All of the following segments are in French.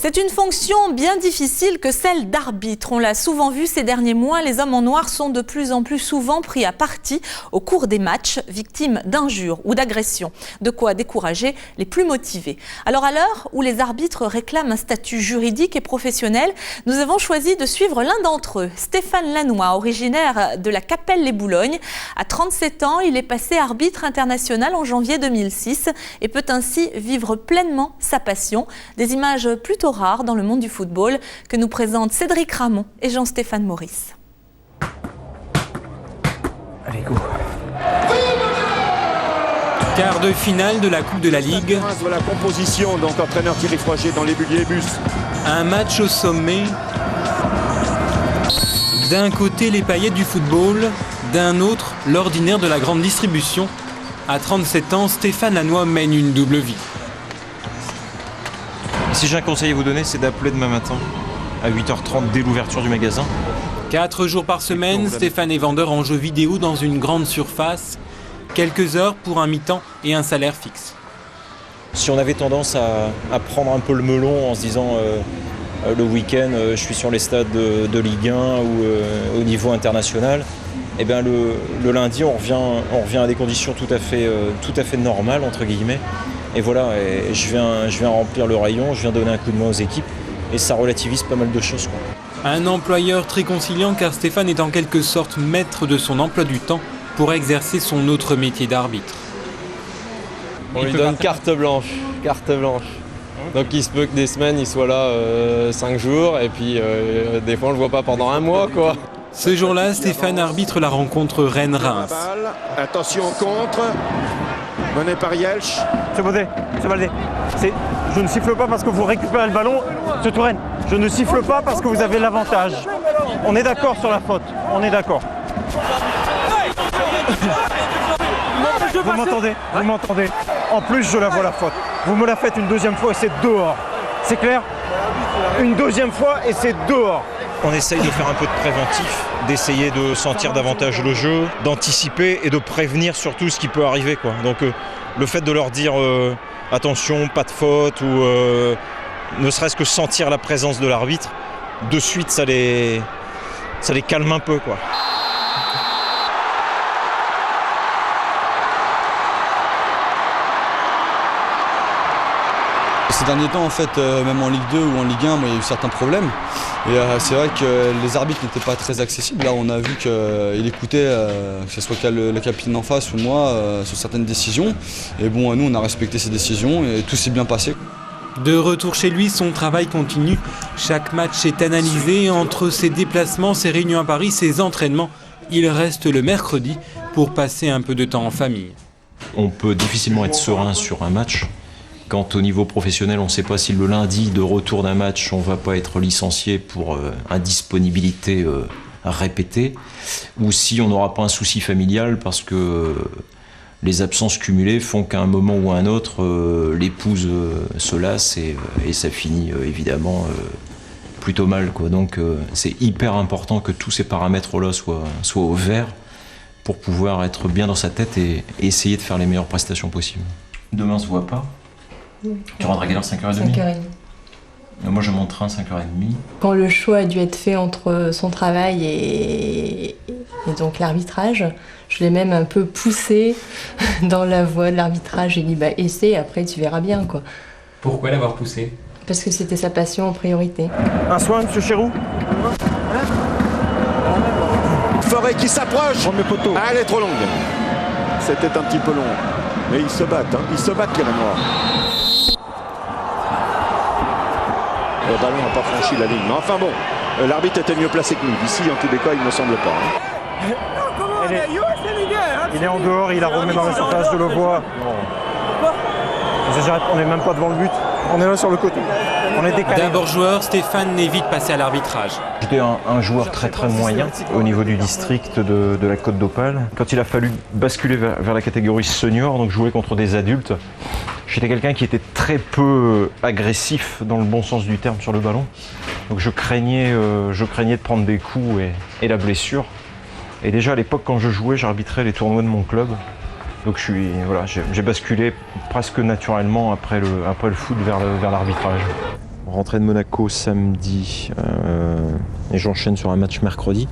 C'est une fonction bien difficile que celle d'arbitre. On l'a souvent vu ces derniers mois, les hommes en noir sont de plus en plus souvent pris à partie au cours des matchs, victimes d'injures ou d'agressions. De quoi décourager les plus motivés. Alors à l'heure où les arbitres réclament un statut juridique et professionnel, nous avons choisi de suivre l'un d'entre eux, Stéphane Lannoy, originaire de la Capelle-les-Boulognes. À 37 ans, il est passé arbitre international en janvier 2006 et peut ainsi vivre pleinement sa passion. Des images plutôt rares dans le monde du football que nous présentent Cédric Ramon et Jean-Stéphane Maurice. Allez, go. Quart de finale de la Coupe de la Ligue. De la composition, donc entraîneur Thierry Froger dans les bus. Un match au sommet. D'un côté les paillettes du football, d'un autre l'ordinaire de la grande distribution. À 37 ans, Stéphane Lannoy mène une double vie. Si j'ai un conseil à vous donner, c'est d'appeler demain matin à 8h30 dès l'ouverture du magasin. 4 jours par semaine, Stéphane est vendeur en jeux vidéo dans une grande surface. Quelques heures pour un mi-temps et un salaire fixe. Si on avait tendance à prendre un peu le melon en se disant le week-end je suis sur les stades de Ligue 1 ou au niveau international, eh bien le lundi on revient à des conditions tout à fait normales entre guillemets. Et voilà, et je viens remplir le rayon, je viens donner un coup de main aux équipes et ça relativise pas mal de choses, quoi. Un employeur très conciliant car Stéphane est en quelque sorte maître de son emploi du temps pour exercer son autre métier d'arbitre. On lui donne carte blanche. Donc il se peut que des semaines il soit là 5 jours et puis des fois on le voit pas pendant un mois, quoi. Ce jour-là, Stéphane arbitre la rencontre Rennes-Reims. Attention contre. Mené par Yelch. C'est Baldé. Je ne siffle pas parce que vous récupérez le ballon, ce Touraine. Je ne siffle pas parce que vous avez l'avantage. On est d'accord sur la faute. On est d'accord. Vous m'entendez. En plus, je la vois la faute. Vous me la faites une deuxième fois et c'est dehors. C'est clair? Une deuxième fois et c'est dehors. On essaye de faire un peu de préventif, d'essayer de sentir davantage le jeu, d'anticiper et de prévenir surtout ce qui peut arriver, quoi. Donc le fait de leur dire attention, pas de faute, ou ne serait-ce que sentir la présence de l'arbitre, de suite ça les calme un peu, quoi. Ces derniers temps, en fait, même en Ligue 2 ou en Ligue 1, il y a eu certains problèmes. Et c'est vrai que les arbitres n'étaient pas très accessibles. Là, on a vu qu'il écoutait, que ce soit le capitaine en face ou moi, sur certaines décisions. Et bon, nous, on a respecté ces décisions et tout s'est bien passé. De retour chez lui, son travail continue. Chaque match est analysé. Entre ses déplacements, ses réunions à Paris, ses entraînements, il reste le mercredi pour passer un peu de temps en famille. On peut difficilement être serein sur un match. Quand au niveau professionnel, on ne sait pas si le lundi de retour d'un match, on ne va pas être licencié pour indisponibilité répétée, ou si on n'aura pas un souci familial parce que les absences cumulées font qu'à un moment ou à un autre, l'épouse se lasse et ça finit évidemment plutôt mal, quoi. Donc c'est hyper important que tous ces paramètres-là soient au vert pour pouvoir être bien dans sa tête et essayer de faire les meilleures prestations possibles. Demain, on ne se voit pas. Tu rentres à quelle heure? 5h30 5h30. Moi je monte train 5h30. Quand le choix a dû être fait entre son travail et donc l'arbitrage, je l'ai même un peu poussé dans la voie de l'arbitrage. J'ai dit essaie, après tu verras bien, quoi. Pourquoi l'avoir poussé? Parce que c'était sa passion en priorité. Un soin, monsieur Chéroux? Forêt qui s'approche. Ah, elle est trop longue. C'était un petit peu long. Mais ils se battent, les Rennois. Le ballon n'a pas franchi la ligne. Mais enfin bon, l'arbitre était mieux placé que nous. D'ici, en tous les cas, il ne me semble pas. Il est en dehors, il a remis dans la surface, je le vois. On n'est même pas devant le but. On est là sur le côté. On est décalé. D'abord joueur, Stéphane n'est vite passé à l'arbitrage. J'étais un joueur très moyen au niveau du district de la Côte d'Opale. Quand il a fallu basculer vers la catégorie senior, donc jouer contre des adultes, j'étais quelqu'un qui était très peu agressif dans le bon sens du terme sur le ballon. Donc je craignais de prendre des coups et la blessure. Et déjà à l'époque, quand je jouais, j'arbitrais les tournois de mon club. Donc j'ai basculé presque naturellement après le foot vers l'arbitrage. Rentrée de Monaco samedi et j'enchaîne sur un match mercredi.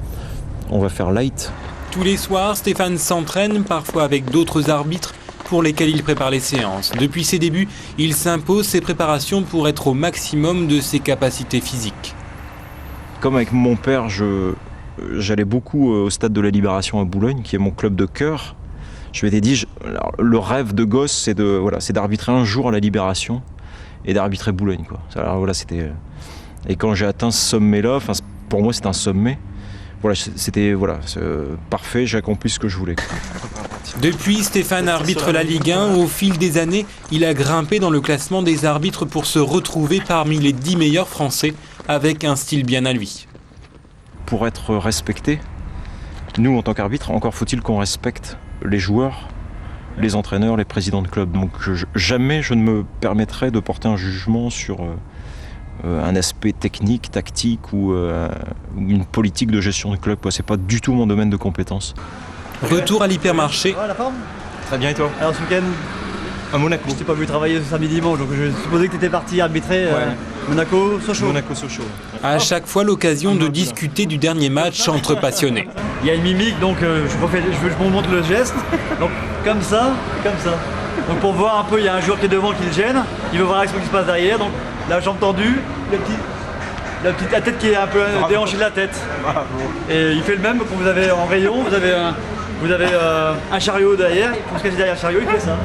On va faire light. Tous les soirs, Stéphane s'entraîne, parfois avec d'autres arbitres pour lesquels il prépare les séances. Depuis ses débuts, il s'impose ses préparations pour être au maximum de ses capacités physiques. Comme avec mon père, j'allais beaucoup au stade de la Libération à Boulogne, qui est mon club de cœur. Je m'étais dit, le rêve de gosse, c'est d'arbitrer un jour à la Libération et d'arbitrer Boulogne, quoi. Alors, voilà, c'était... Et quand j'ai atteint ce sommet-là, pour moi c'était un sommet, c'était parfait, j'ai accompli ce que je voulais. Depuis, Stéphane arbitre la Ligue 1. Au fil des années, il a grimpé dans le classement des arbitres pour se retrouver parmi les 10 meilleurs Français, avec un style bien à lui. Pour être respecté, nous en tant qu'arbitre, encore faut-il qu'on respecte les joueurs, les entraîneurs, les présidents de club. Donc jamais je ne me permettrai de porter un jugement sur un aspect technique, tactique ou une politique de gestion de club. C'est pas du tout mon domaine de compétence. Retour à l'hypermarché. La forme ? Très bien, et toi ? Alors ce week-end, à Monaco. je t'ai pas vu travailler ce samedi dimanche, donc je supposais que tu étais parti arbitrer Monaco, Sochaux. Monaco, Sochaux. À chaque fois, l'occasion de discuter du dernier match entre passionnés. Il y a une mimique, donc je me montre le geste. Donc comme ça, et comme ça. Donc pour voir un peu, il y a un joueur qui est devant qui le gêne, il veut voir l'action qui se passe derrière, donc la jambe tendue, la tête qui est un peu déhanchée de la tête. Bravo. Et il fait le même quand vous avez en rayon, vous avez un chariot derrière, pour se cacher derrière le chariot, il fait ça.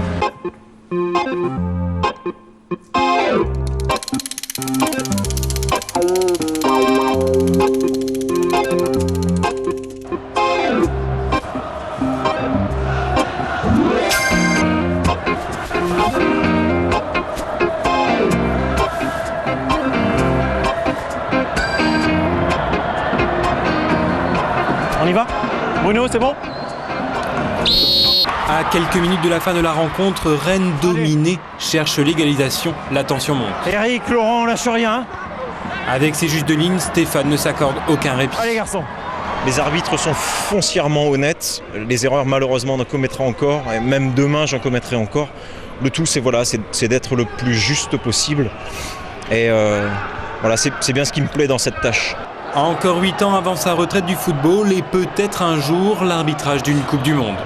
On y va ? Bruno, c'est bon ? À quelques minutes de la fin de la rencontre, Rennes dominée cherche l'égalisation. La tension monte. Eric, Laurent, on lâche rien. Avec ses juges de ligne, Stéphane ne s'accorde aucun répit. Allez garçons. Les arbitres sont foncièrement honnêtes. Les erreurs, malheureusement, on en commettra encore. Et même demain, j'en commettrai encore. Le tout, c'est d'être le plus juste possible. Et c'est bien ce qui me plaît dans cette tâche. Encore 8 ans avant sa retraite du football et peut-être un jour l'arbitrage d'une Coupe du Monde.